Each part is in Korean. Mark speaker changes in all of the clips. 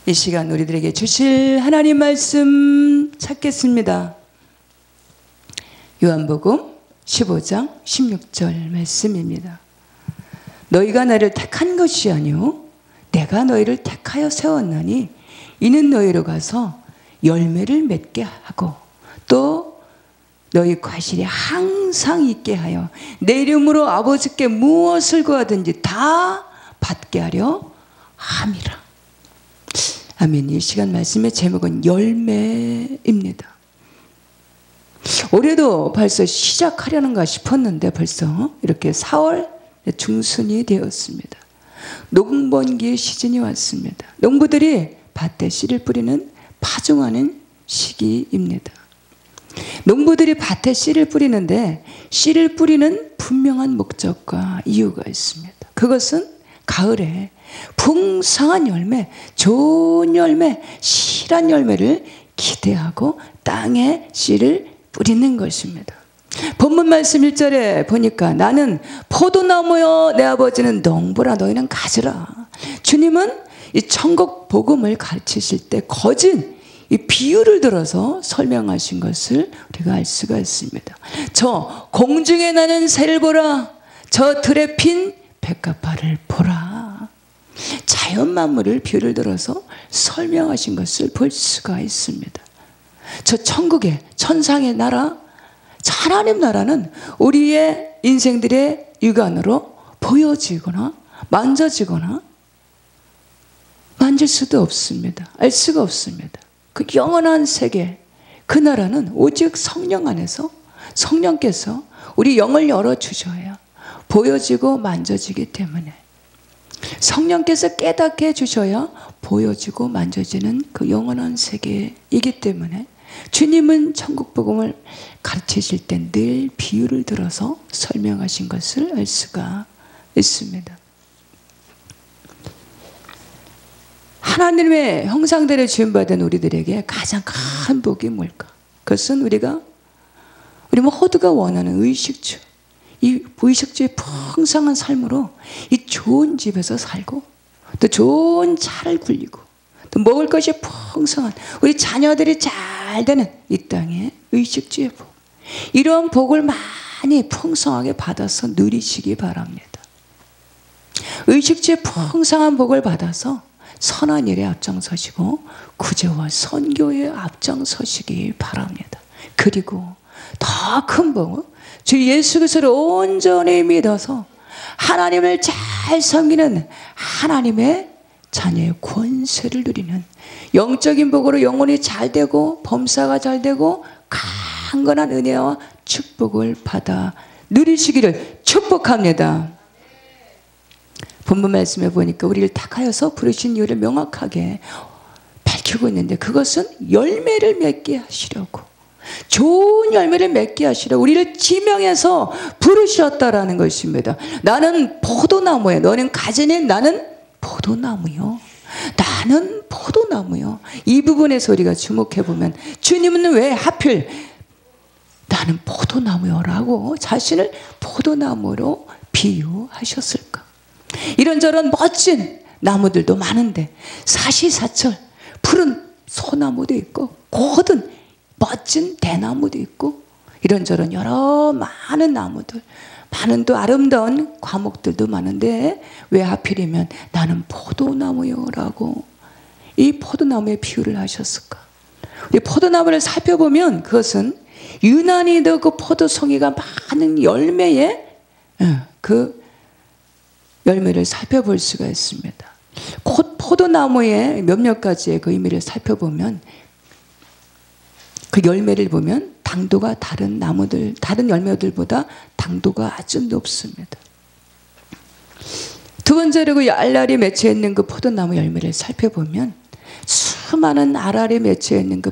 Speaker 1: 이 시간 우리들에게 주실 하나님 말씀 찾겠습니다. 요한복음 15장 16절 말씀입니다. 너희가 나를 택한 것이 아니요 내가 너희를 택하여 세웠나니 이는 너희로 가서 열매를 맺게 하고 또 너희 과실이 항상 있게 하여 내 이름으로 아버지께 무엇을 구하든지 다 받게 하려 함이라. 아멘. 이 시간 말씀의 제목은 열매입니다. 올해도 벌써 시작하려는가 싶었는데 벌써 이렇게 4월 중순이 되었습니다. 농번기의 시즌이 왔습니다. 농부들이 밭에 씨를 뿌리는 파종하는 시기입니다. 농부들이 밭에 씨를 뿌리는데 씨를 뿌리는 분명한 목적과 이유가 있습니다. 그것은 가을에 풍성한 열매, 좋은 열매, 실한 열매를 기대하고 땅에 씨를 뿌리는 것입니다. 본문 말씀 1절에 보니까 나는 포도나무여 내 아버지는 농부라 너희는 가지라. 주님은 이 천국 복음을 가르치실 때 거진 이 비유를 들어서 설명하신 것을 우리가 알 수가 있습니다. 저 공중에 나는 새를 보라. 저 들에 핀 백합화를 보라. 자연 만물을 비유를 들어서 설명하신 것을 볼 수가 있습니다. 저 천국의 천상의 나라, 하나님 나라는 우리의 인생들의 육안으로 보여지거나 만져지거나 만질 수도 없습니다. 알 수가 없습니다. 그 영원한 세계, 그 나라는 오직 성령 안에서 성령께서 우리 영을 열어주셔야 보여지고 만져지기 때문에 성령께서 깨닫게 해주셔야 보여지고 만져지는 그 영원한 세계이기 때문에 주님은 천국 복음을 가르치실 때 늘 비유를 들어서 설명하신 것을 알 수가 있습니다. 하나님의 형상대로 지음받은 우리들에게 가장 큰 복이 뭘까? 그것은 우리 모두가 원하는 의식주, 이 의식주의 풍성한 삶으로 이 좋은 집에서 살고 또 좋은 차를 굴리고 또 먹을 것이 풍성한 우리 자녀들이 잘 되는 이 땅의 의식주의 복, 이러한 복을 많이 풍성하게 받아서 누리시기 바랍니다. 의식주의 풍성한 복을 받아서 선한 일에 앞장서시고 구제와 선교에 앞장서시기 바랍니다. 그리고 더 큰 복은 주 예수 그리스도를 온전히 믿어서 하나님을 잘 섬기는 하나님의 자녀의 권세를 누리는 영적인 복으로 영혼이 잘 되고 범사가 잘 되고 강건한 은혜와 축복을 받아 누리시기를 축복합니다. 본문 말씀에 보니까 우리를 택하여서 부르신 이유를 명확하게 밝히고 있는데 그것은 열매를 맺게 하시려고, 좋은 열매를 맺게 하시려고 우리를 지명해서 부르셨다라는 것입니다. 나는 포도나무에 너는 가지니 나는 포도나무요. 나는 포도나무요. 이 부분에서 우리가 주목해보면 주님은 왜 하필 나는 포도나무요 라고 자신을 포도나무로 비유하셨을까? 이런저런 멋진 나무들도 많은데 사시사철 푸른 소나무도 있고 고든 멋진 대나무도 있고 이런저런 여러 많은 나무들, 많은 또 아름다운 과목들도 많은데 왜 하필이면 나는 포도나무요 라고 이 포도나무의 비유를 하셨을까? 이 포도나무를 살펴보면 그것은 유난히도 그 포도송이가 많은 열매의 그 열매를 살펴볼 수가 있습니다. 곧 포도나무의 몇몇 가지의 그 의미를 살펴보면 그 열매를 보면 당도가 다른 나무들, 다른 열매들보다 당도가 아주 높습니다. 두 번째로 그 알알이 맺혀 있는 그 포도나무 열매를 살펴보면 수많은 알알이 맺혀 있는 그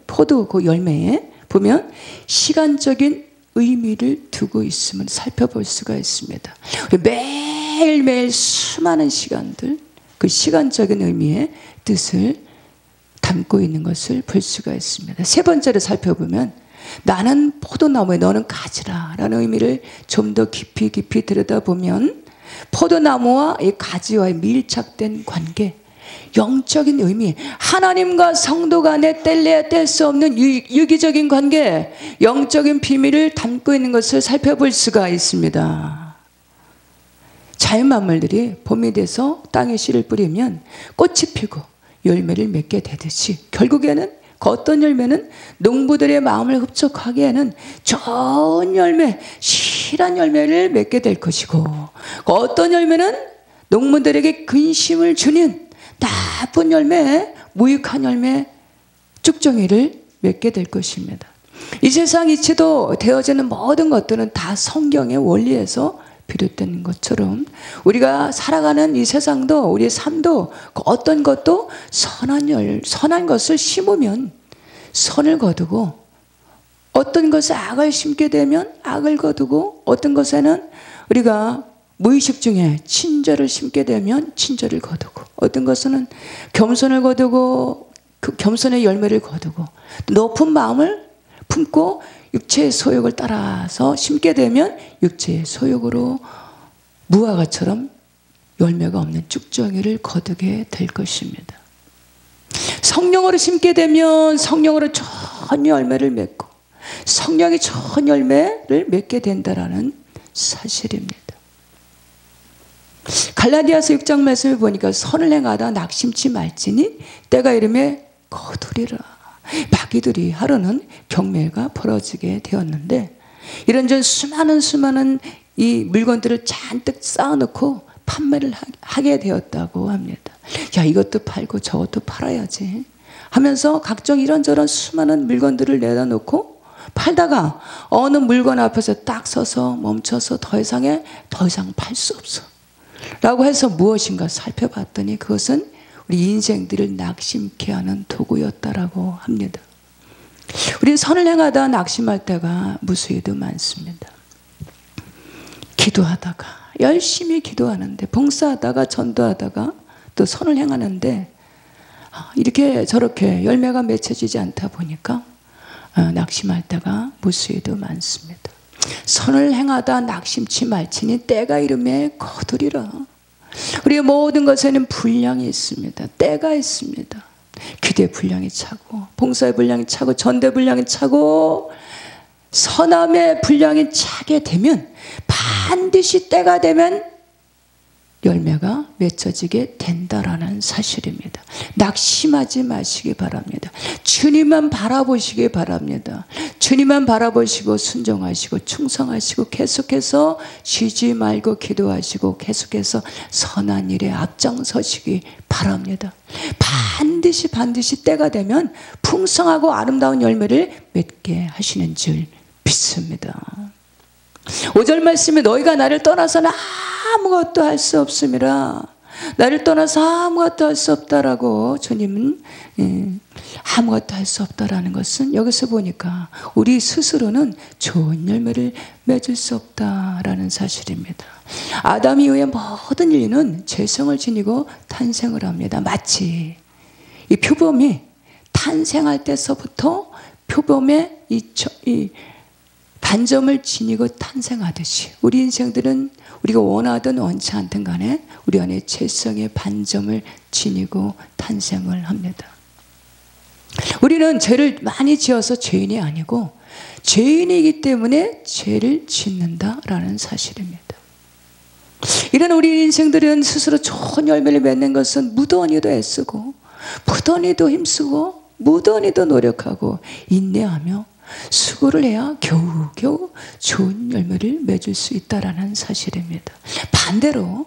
Speaker 1: 포도 그 열매에 보면 시간적인 의미를 두고 있음을 살펴볼 수가 있습니다. 매일매일 수많은 시간들, 그 시간적인 의미의 뜻을 담고 있는 것을 볼 수가 있습니다. 세 번째로 살펴보면 나는 포도나무에 너는 가지라 라는 의미를 좀 더 깊이 들여다보면 포도나무와 이 가지와의 밀착된 관계, 영적인 의미, 하나님과 성도 간에 뗄래야 뗄 수 없는 유기적인 관계, 영적인 비밀을 담고 있는 것을 살펴볼 수가 있습니다. 자연 만물들이 봄이 돼서 땅에 씨를 뿌리면 꽃이 피고 열매를 맺게 되듯이 결국에는 그 어떤 열매는 농부들의 마음을 흡족하기에는 좋은 열매, 실한 열매를 맺게 될 것이고, 그 어떤 열매는 농부들에게 근심을 주는 나쁜 열매, 무익한 열매, 쭉정이를 맺게 될 것입니다. 이 세상 이치도 되어지는 모든 것들은 다 성경의 원리에서 비롯된 것처럼 우리가 살아가는 이 세상도, 우리의 삶도 어떤 것도 선한 것을 심으면 선을 거두고, 어떤 것에 악을 심게 되면 악을 거두고, 어떤 것에는 우리가 무의식 중에 친절을 심게 되면 친절을 거두고, 어떤 것은 겸손을 거두고 그 겸손의 열매를 거두고, 높은 마음을 품고 육체의 소욕을 따라서 심게 되면 육체의 소욕으로 무화과처럼 열매가 없는 쭉정이를 거두게 될 것입니다. 성령으로 심게 되면 성령으로 좋은 열매를 맺고 성령이 좋은 열매를 맺게 된다라는 사실입니다. 갈라디아서 6장 말씀을 보니까 선을 행하다 낙심치 말지니 때가 이름에 거두리라. 마귀들이 하루는 경매가 벌어지게 되었는데, 이런저런 수많은 이 물건들을 잔뜩 쌓아놓고 판매를 하게 되었다고 합니다. 야, 이것도 팔고 저것도 팔아야지 하면서 각종 이런저런 수많은 물건들을 내다 놓고 팔다가 어느 물건 앞에서 딱 서서 멈춰서 더 이상 팔 수 없어 라고 해서 무엇인가 살펴봤더니 그것은 우리 인생들을 낙심케 하는 도구였다라고 합니다. 우리는 선을 행하다 낙심할 때가 무수히도 많습니다. 기도하다가, 열심히 기도하는데, 봉사하다가, 전도하다가 또 선을 행하는데 이렇게 저렇게 열매가 맺혀지지 않다 보니까 낙심할 때가 무수히도 많습니다. 선을 행하다 낙심치 말지니 때가 이름에 거두리라. 우리의 모든 것에는 분량이 있습니다. 때가 있습니다. 기도의 분량이 차고, 봉사의 분량이 차고, 전도의 분량이 차고, 선함의 분량이 차게 되면 반드시 때가 되면 열매가 맺혀지게 된다라는 사실입니다. 낙심하지 마시기 바랍니다. 주님만 바라보시기 바랍니다. 주님만 바라보시고 순종하시고 충성하시고 계속해서 쉬지 말고 기도하시고 계속해서 선한 일에 앞장서시기 바랍니다. 반드시 때가 되면 풍성하고 아름다운 열매를 맺게 하시는 줄 믿습니다. 5절 말씀에 너희가 나를 떠나서는 아무것도 할 수 없음이라. 나를 떠나서 아무것도 할 수 없다라고 주님은 아무것도 할 수 없다라는 것은 여기서 보니까 우리 스스로는 좋은 열매를 맺을 수 없다라는 사실입니다. 아담 이후의 모든 인류는 죄성을 지니고 탄생을 합니다. 마치 이 표범이 탄생할 때서부터 표범의 이 반점을 지니고 탄생하듯이 우리 인생들은 우리가 원하든 원치 않든 간에 우리 안에 죄성의 반점을 지니고 탄생을 합니다. 우리는 죄를 많이 지어서 죄인이 아니고 죄인이기 때문에 죄를 짓는다라는 사실입니다. 이런 우리 인생들은 스스로 좋은 열매를 맺는 것은 무던히도 애쓰고 무던히도 힘쓰고 무던히도 노력하고 인내하며 수고를 해야 겨우겨우 좋은 열매를 맺을 수 있다라는 사실입니다. 반대로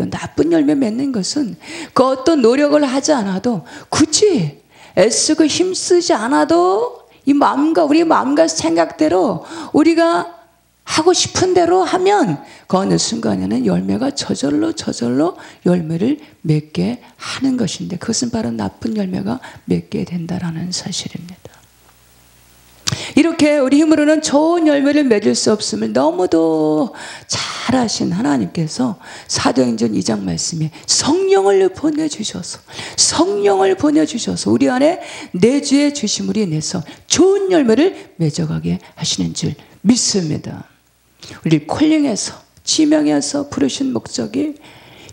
Speaker 1: 나쁜 열매 맺는 것은 그 어떤 노력을 하지 않아도 굳이 애쓰고 힘쓰지 않아도 이 마음과 우리 마음과 생각대로 우리가 하고 싶은 대로 하면 그 어느 순간에는 열매가 저절로 열매를 맺게 하는 것인데 그것은 바로 나쁜 열매가 맺게 된다라는 사실입니다. 이렇게 우리 힘으로는 좋은 열매를 맺을 수 없음을 너무도 잘 아신 하나님께서 사도행전 2장 말씀에 성령을 보내주셔서 우리 안에 내주해 주심으로 인해서 좋은 열매를 맺어가게 하시는 줄 믿습니다. 우리 콜링해서 지명해서 부르신 목적이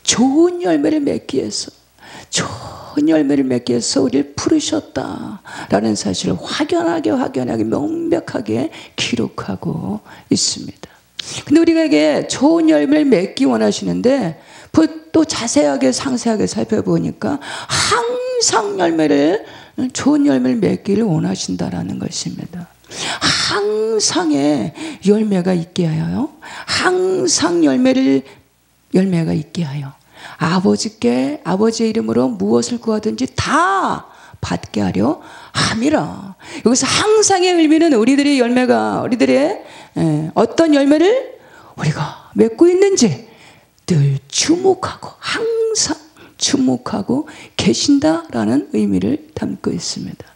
Speaker 1: 좋은 열매를 맺기 위해서 좋은 열매를 맺기 위해서 우리를 부르셨다라는 사실을 확연하게 명백하게 기록하고 있습니다. 근데 우리가 이게 좋은 열매를 맺기 원하시는데 또 자세하게 상세하게 살펴보니까 항상 좋은 열매를 맺기를 원하신다라는 것입니다. 항상의 열매가 있게 하여, 항상 열매가 있게 하여 아버지께 아버지의 이름으로 무엇을 구하든지 다 받게 하려 함이라. 여기서 항상의 의미는 우리들의 어떤 열매를 우리가 맺고 있는지 늘 주목하고, 항상 주목하고 계신다라는 의미를 담고 있습니다.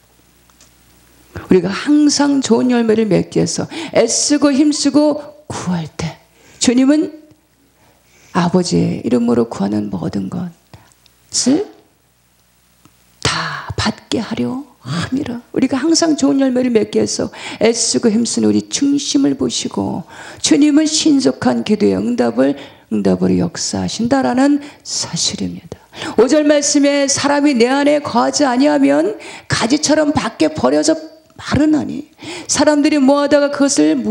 Speaker 1: 우리가 항상 좋은 열매를 맺기 위해서 애쓰고 힘쓰고 구할 때 주님은 아버지의 이름으로 구하는 모든 것을 다 받게 하려 함이라. 우리가 항상 좋은 열매를 맺기 위해서 애쓰고 힘쓰는 우리 중심을 보시고 주님은 신속한 기도의 응답으로 역사하신다라는 사실입니다. 5절 말씀에 사람이 내 안에 거하지 아니하면 가지처럼 밖에 버려져 마르나니 사람들이 모아다가 그것을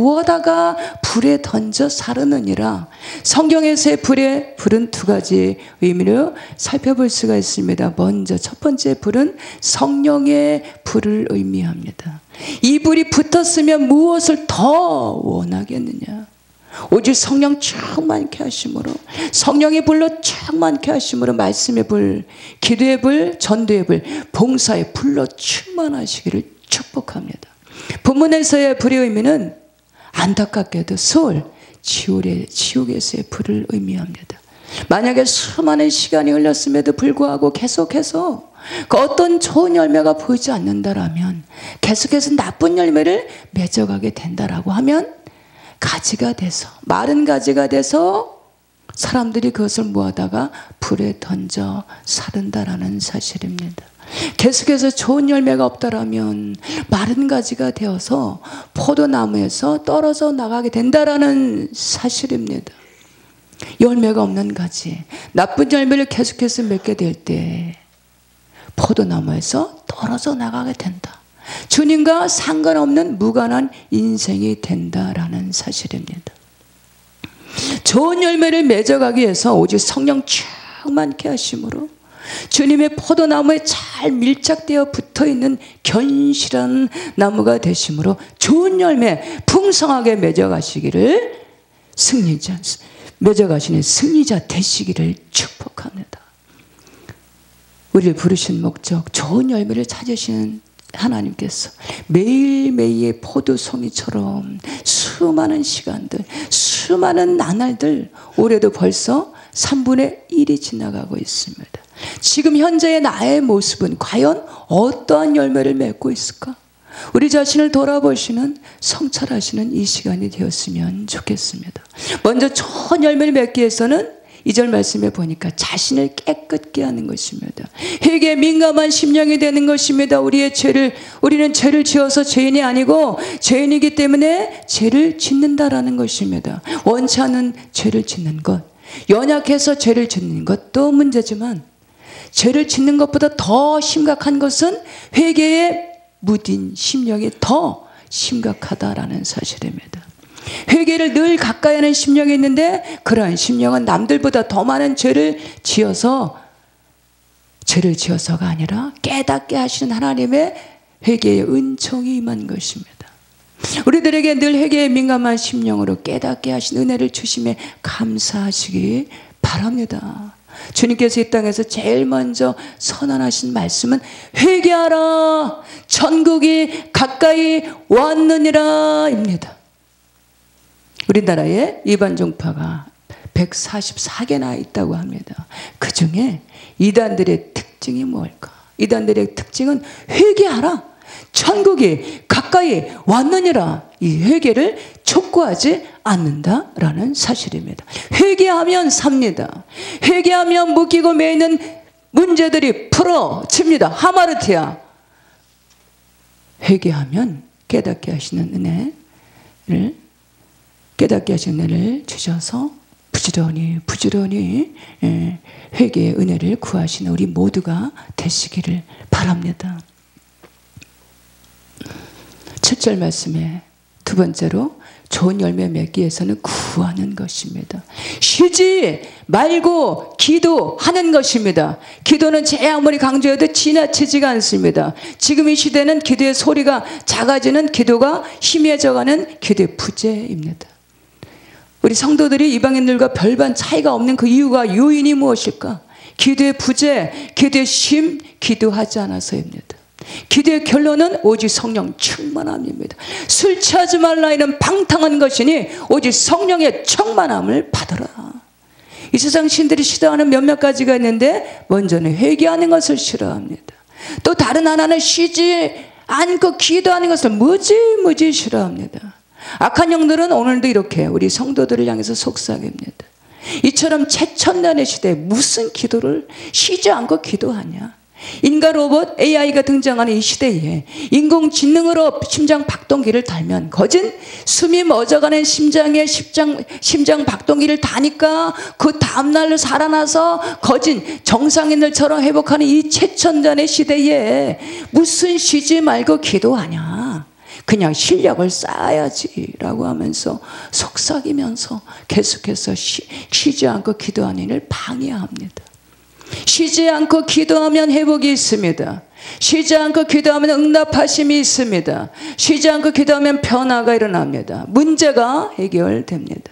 Speaker 1: 불에 던져 사르느니라. 성경에서의 불은 두 가지 의미로 살펴볼 수가 있습니다. 먼저 첫 번째 불은 성령의 불을 의미합니다. 이 불이 붙었으면 무엇을 더 원하겠느냐. 오직 성령 충만케 하심으로, 성령의 불로 충만케 하심으로 말씀의 불, 기도의 불, 전도의 불, 봉사의 불로 충만하시기를 축복합니다. 본문에서의 불의 의미는 안타깝게도 지옥에서의 불을 의미합니다. 만약에 수많은 시간이 흘렀음에도 불구하고 계속해서 그 어떤 좋은 열매가 보이지 않는다라면, 계속해서 나쁜 열매를 맺어가게 된다라고 하면 가지가 돼서, 마른 가지가 돼서 사람들이 그것을 모아다가 불에 던져 사른다라는 사실입니다. 계속해서 좋은 열매가 없다라면 마른 가지가 되어서 포도나무에서 떨어져 나가게 된다라는 사실입니다. 열매가 없는 가지, 나쁜 열매를 계속해서 맺게 될 때 포도나무에서 떨어져 나가게 된다. 주님과 상관없는 무관한 인생이 된다라는 사실입니다. 좋은 열매를 맺어가기 위해서 오직 성령 충만케 하심으로 주님의 포도나무에 잘 밀착되어 붙어있는 견실한 나무가 되심으로 좋은 열매 풍성하게 맺어가시기를 맺어가시는 승리자 되시기를 축복합니다. 우리를 부르신 목적, 좋은 열매를 찾으시는 하나님께서 매일매일의 포도송이처럼 수많은 시간들, 수많은 나날들, 올해도 벌써 3분의 1이 지나가고 있습니다. 지금 현재의 나의 모습은 과연 어떠한 열매를 맺고 있을까? 우리 자신을 돌아보시는, 성찰하시는 이 시간이 되었으면 좋겠습니다. 먼저 좋은 열매를 맺기 위해서는 2절 말씀에 보니까 자신을 깨끗게 하는 것입니다. 회개에 민감한 심령이 되는 것입니다. 우리는 죄를 지어서 죄인이 아니고 죄인이기 때문에 죄를 짓는다라는 것입니다. 원치 않는 죄를 짓는 것, 연약해서 죄를 짓는 것도 문제지만 죄를 짓는 것보다 더 심각한 것은 회개에 무딘 심령이 더 심각하다라는 사실입니다. 회개를 늘 가까이 하는 심령이 있는데 그러한 심령은 남들보다 더 많은 죄를 지어서가 아니라 깨닫게 하시는 하나님의 회개의 은총이 임한 것입니다. 우리들에게 늘 회개에 민감한 심령으로 깨닫게 하신 은혜를 주심에 감사하시기 바랍니다. 주님께서 이 땅에서 제일 먼저 선언하신 말씀은 회개하라, 천국이 가까이 왔느니라 입니다. 우리나라에 이반 종파가 144개나 있다고 합니다. 그 중에 이단들의 특징이 뭘까? 이단들의 특징은 회개하라, 천국이 가까이 왔느니라, 이 회개를 촉구하지 않는다라는 사실입니다. 회개하면 삽니다. 회개하면 묶이고 매이는 문제들이 풀어집니다. 하마르티아. 회개하면 깨닫게 하시는 은혜를 주셔서 부지런히 회개의 은혜를 구하시는 우리 모두가 되시기를 바랍니다. 7절 말씀에 두 번째로 좋은 열매 맺기 위해서는 구하는 것입니다. 쉬지 말고 기도하는 것입니다. 기도는 제 아무리 강조해도 지나치지가 않습니다. 지금 이 시대는 기도의 소리가 작아지는, 기도가 희미해져가는 기도의 부재입니다. 우리 성도들이 이방인들과 별반 차이가 없는 그 이유가, 요인이 무엇일까? 기도의 부재, 기도의 쉼, 기도하지 않아서입니다. 기도의 결론은 오직 성령 충만함입니다. 술 취하지 말라 이는 방탕한 것이니 오직 성령의 충만함을 받으라. 이 세상 신들이 싫어하는 몇몇 가지가 있는데, 먼저는 회개하는 것을 싫어합니다. 또 다른 하나는 쉬지 않고 기도하는 것을 무지무지 싫어합니다. 악한 영들은 오늘도 이렇게 우리 성도들을 향해서 속삭입니다. 이처럼 최첨단의 시대에 무슨 기도를 쉬지 않고 기도하냐? 인간 로봇 AI가 등장하는 이 시대에 인공지능으로 심장 박동기를 달면 거진 숨이 멎어가는 심장의 심장 박동기를 다니까 그 다음날로 살아나서 거진 정상인들처럼 회복하는 이 최첨단의 시대에 무슨 쉬지 말고 기도하냐? 그냥 실력을 쌓아야지 라고 하면서 속삭이면서 계속해서 쉬지 않고 기도하는 일을 방해합니다. 쉬지 않고 기도하면 회복이 있습니다. 쉬지 않고 기도하면 응답하심이 있습니다. 쉬지 않고 기도하면 변화가 일어납니다. 문제가 해결됩니다.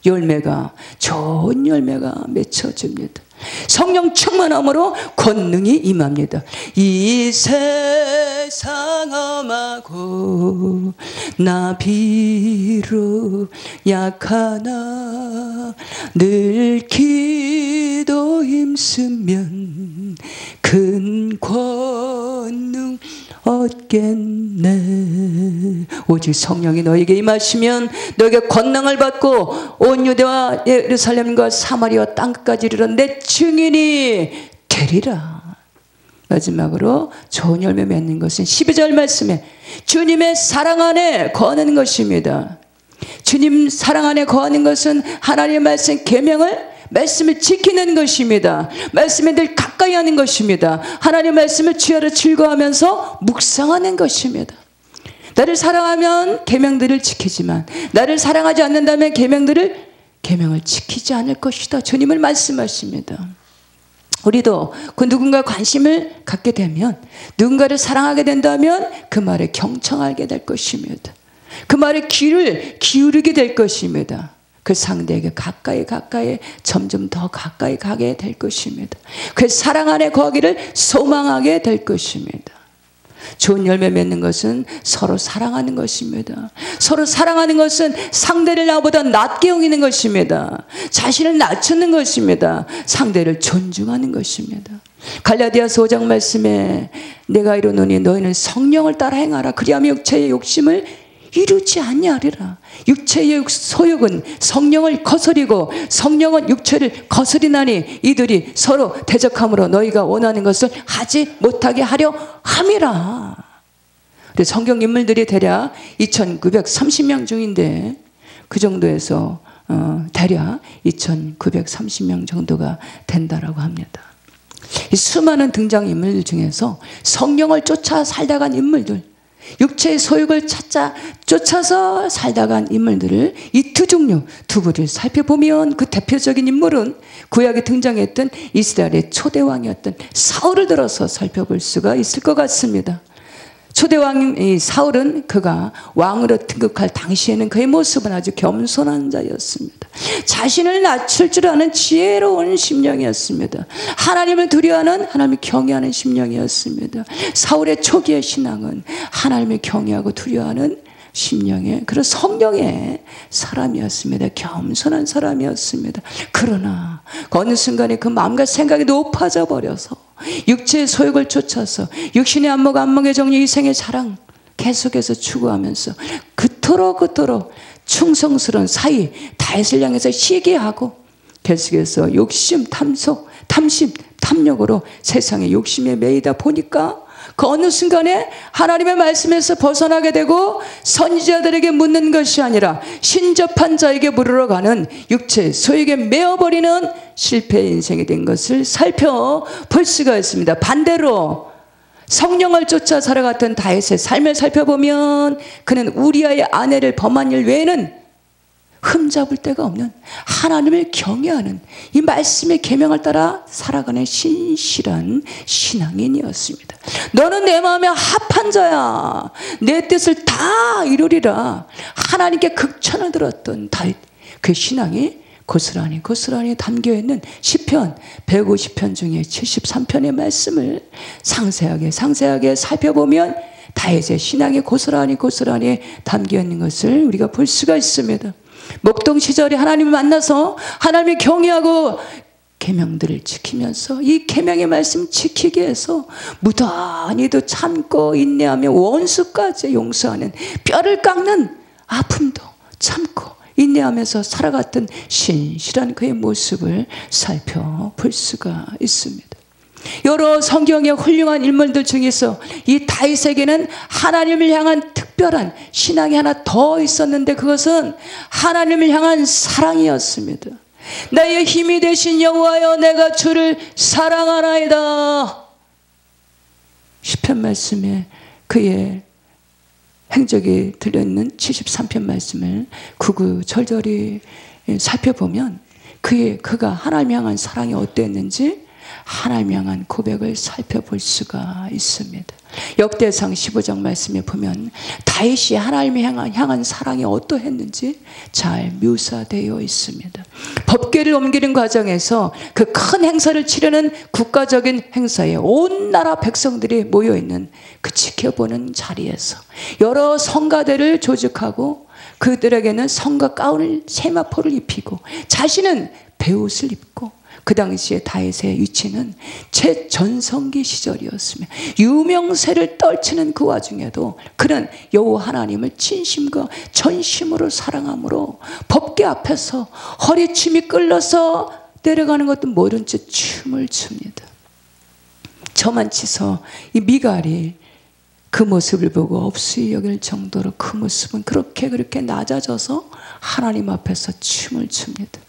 Speaker 1: 열매가, 좋은 열매가 맺혀집니다. 성령 충만함으로 권능이 임합니다. 이 세상 험하고 나 비록 약하나 늘 기도 힘쓰면 큰 권능 얻겠네. 오직 성령이 너에게 임하시면 너에게 권능을 받고 온 유대와 예루살렘과 사마리아 땅끝까지 이르러 내 증인이 되리라. 마지막으로 좋은 열매 맺는 것은 12절 말씀에 주님의 사랑 안에 거하는 것입니다. 주님 사랑 안에 거하는 것은 하나님의 말씀 계명을, 말씀을 지키는 것입니다. 말씀에 늘 가까이 하는 것입니다. 하나님의 말씀을 주야로 즐거워하면서 묵상하는 것입니다. 나를 사랑하면 계명들을 지키지만 나를 사랑하지 않는다면 계명을 지키지 않을 것이다. 주님을 말씀하십니다. 우리도 그 누군가 관심을 갖게 되면, 누군가를 사랑하게 된다면 그 말에 경청하게 될 것입니다. 그 말에 귀를 기울이게 될 것입니다. 그 상대에게 가까이 점점 더 가까이 가게 될 것입니다. 그 사랑 안에 거하기를 소망하게 될 것입니다. 좋은 열매 맺는 것은 서로 사랑하는 것입니다. 서로 사랑하는 것은 상대를 나보다 낮게 여기는 것입니다. 자신을 낮추는 것입니다. 상대를 존중하는 것입니다. 갈라디아서 5장 말씀에 내가 이르노니 너희는 성령을 따라 행하라. 그리하면 육체의 욕심을 이루지 아니하리라. 육체의 소욕은 성령을 거스리고 성령은 육체를 거스리나니 이들이 서로 대적함으로 너희가 원하는 것을 하지 못하게 하려 함이라. 성경 인물들이 대략 2930명 중인데 그 정도에서 대략 2930명 정도가 된다라고 합니다. 이 수많은 등장인물 중에서 성령을 쫓아 살다간 인물들, 육체의 소욕을 쫓아서 살다간 인물들을 이 두 종류, 두 부를 살펴보면 그 대표적인 인물은 구약에 등장했던 이스라엘의 초대왕이었던 사울을 들어서 살펴볼 수가 있을 것 같습니다. 초대왕 사울은 그가 왕으로 등극할 당시에는 그의 모습은 아주 겸손한 자였습니다. 자신을 낮출 줄 아는 지혜로운 심령이었습니다. 하나님을 두려워하는, 하나님을 경외하는 심령이었습니다. 사울의 초기의 신앙은 하나님을 경외하고 두려워하는 심령의 그런 성령의 사람이었습니다. 겸손한 사람이었습니다. 그러나 어느 순간에 그 마음과 생각이 높아져 버려서 육체의 소욕을 쫓아서 육신의 안목의 정욕, 이생의 자랑 계속해서 추구하면서 그토록 충성스러운 사이 다윗을 향해서 시기하고 계속해서 욕심, 탐심, 탐욕으로 세상의 욕심에 매이다 보니까 그 어느 순간에 하나님의 말씀에서 벗어나게 되고 선지자들에게 묻는 것이 아니라 신접한 자에게 물으러 가는 육체 소유에 메어버리는 실패의 인생이 된 것을 살펴볼 수가 있습니다. 반대로 성령을 쫓아 살아갔던 다윗의 삶을 살펴보면 그는 우리아의 아내를 범한 일 외에는 흠잡을 데가 없는 하나님을 경외하는 이 말씀의 계명을 따라 살아가는 신실한 신앙인이었습니다. 너는 내 마음에 합한 자야. 내 뜻을 다 이루리라. 하나님께 극찬을 들었던 다윗, 그 신앙이 고스란히 담겨있는 시편 150편 중에 73편의 말씀을 상세하게 살펴보면 다윗의 신앙이 고스란히 담겨있는 것을 우리가 볼 수가 있습니다. 목동 시절에 하나님을 만나서 하나님을 경외하고 계명들을 지키면서 이 계명의 말씀 지키기 위해서 무단히도 참고 인내하며 원수까지 용서하는 뼈를 깎는 아픔도 참고 인내하면서 살아갔던 신실한 그의 모습을 살펴볼 수가 있습니다. 여러 성경의 훌륭한 인물들 중에서 이 다윗에게는 하나님을 향한 특별한 신앙이 하나 더 있었는데 그것은 하나님을 향한 사랑이었습니다. 나의 힘이 되신 여호와여 내가 주를 사랑하나이다. 시편 말씀에 그의 행적이 들려있는 73편 말씀을 구구절절히 살펴보면 그가 하나님 향한 사랑이 어땠는지 하나님 향한 고백을 살펴볼 수가 있습니다. 역대상 15장 말씀에 보면 다윗이 하나님을 향한 사랑이 어떠했는지 잘 묘사되어 있습니다. 법궤를 옮기는 과정에서 그 큰 행사를 치르는 국가적인 행사에 온 나라 백성들이 모여있는 그 지켜보는 자리에서 여러 성가대를 조직하고 그들에게는 성가 가운을 세마포를 입히고 자신은 베옷을 입고 그 당시에 다윗의 위치는 최전성기 시절이었으며 유명세를 떨치는 그 와중에도 그는 여호와 하나님을 진심과 전심으로 사랑함으로 법궤 앞에서 허리춤이 끌려서 내려가는 것도 모른 채 춤을 춥니다. 저만 치서 이 미갈이 그 모습을 보고 없이 여길 정도로 그 모습은 그렇게 낮아져서 하나님 앞에서 춤을 춥니다.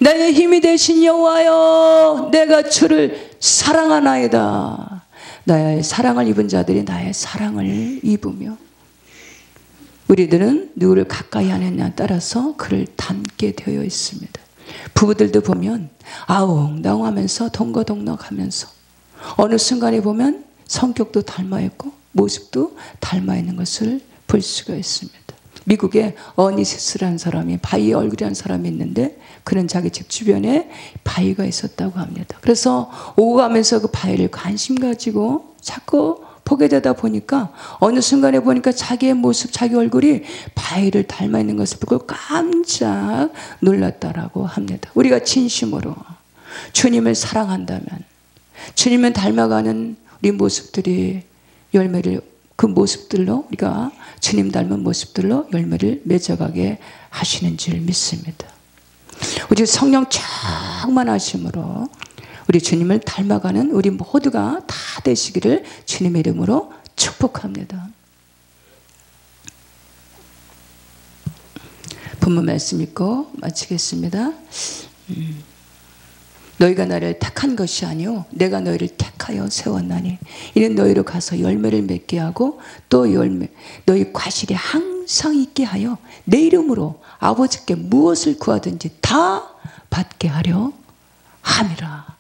Speaker 1: 나의 힘이 되신 여호와여 내가 주를 사랑하나이다. 나의 사랑을 입은 자들이 나의 사랑을 입으며 우리들은 누구를 가까이 하느냐에 따라서 그를 닮게 되어 있습니다. 부부들도 보면 아웅다웅하면서 동거동락하면서 어느 순간에 보면 성격도 닮아있고 모습도 닮아있는 것을 볼 수가 있습니다. 미국에 어니시스라는 사람이 바위 얼굴이라는 사람이 있는데 그는 자기 집 주변에 바위가 있었다고 합니다. 그래서 오고 가면서 그 바위를 관심 가지고 자꾸 보게 되다 보니까 어느 순간에 보니까 자기의 모습, 자기 얼굴이 바위를 닮아 있는 것을 보고 깜짝 놀랐다라고 합니다. 우리가 진심으로 주님을 사랑한다면 주님을 닮아가는 우리 모습들이 열매를 그 모습들로 우리가 주님 닮은 모습들로 열매를 맺어가게 하시는 줄 믿습니다. 우리 성령 충만하심으로 우리 주님을 닮아가는 우리 모두가 다 되시기를 주님의 이름으로 축복합니다. 본문 말씀 읽고 마치겠습니다. 너희가 나를 택한 것이 아니오 내가 너희를 택하여 세웠나니 이는 너희로 가서 열매를 맺게 하고 또 너희 과실이 항상 있게 하여 내 이름으로 아버지께 무엇을 구하든지 다 받게 하려 함이라.